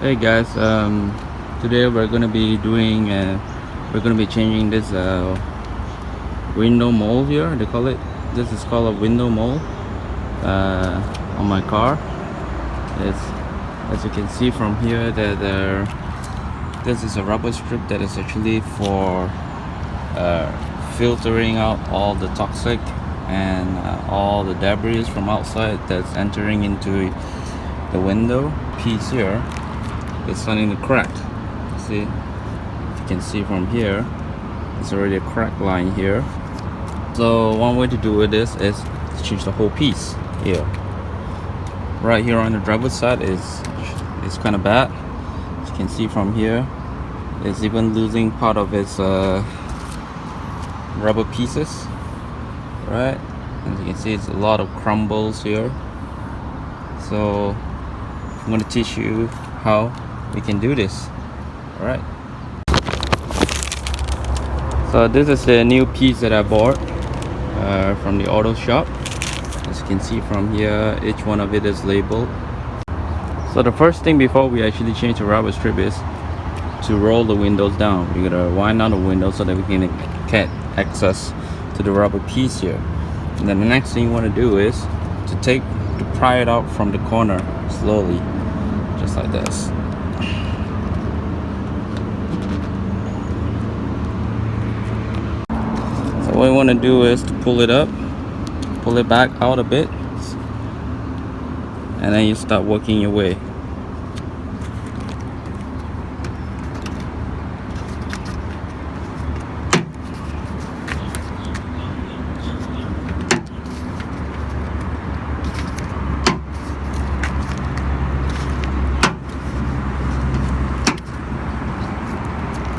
Hey guys, today we're gonna be changing this window mold here. They call it. This is called a window mold on my car. It's, as you can see from here, that this is a rubber strip that is actually for filtering out all the toxic and all the debris from outside that's entering into the window piece here. It's starting to crack. See, if you can see from here, it's already a crack line here. So one way to do it is to change the whole piece here. Right here on the driver's side is kind of bad. As you can see from here, it's even losing part of its rubber pieces. Right, as you can see, it's a lot of crumbles here. So I'm going to teach you how we can do this. All right, so this is the new piece that I bought from the auto shop. As you can see from here, each one of it is labeled. So the first thing before we actually change the rubber strip is to roll the windows down. We're gonna wind down the window so that we can get access to the rubber piece here. And then the next thing you want to do is to pry it out from the corner slowly, just like this. So what you want to do is to pull it back out a bit, and then you start working your way.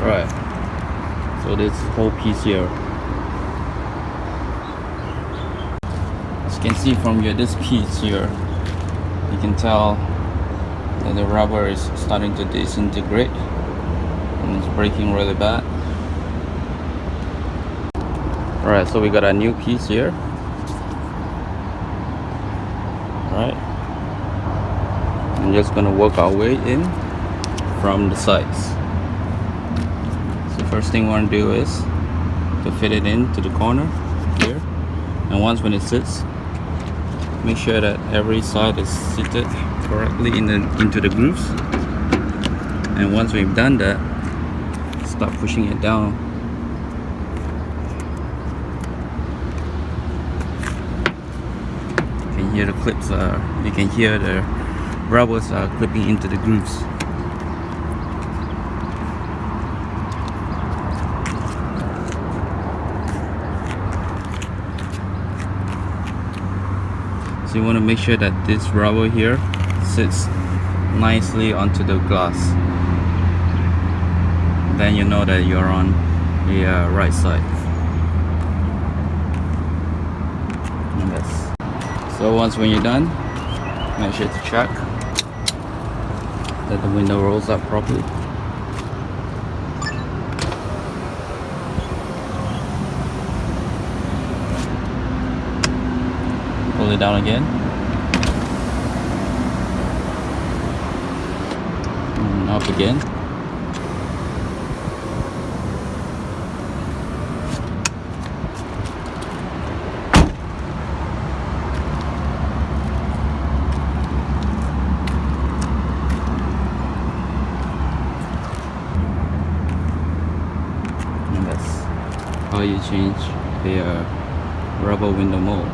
Right, so this whole piece here, as you can see from here, this piece here, you can tell that the rubber is starting to disintegrate and it's breaking really bad. Alright, so we got a new piece here. Alright, I'm just gonna work our way in from the sides. First thing we want to do is to fit it into the corner here, and once when it sits, make sure that every side is seated correctly into the grooves. And once we've done that, start pushing it down. You can hear the clips you can hear the rubbers are clipping into the grooves. So you want to make sure that this rubber here sits nicely onto the glass. Then you know that you're on the right side. And that's, so once when you're done, make sure to check that the window rolls up properly. Pull it down again, and up again. And that's how you change the rubber window mold.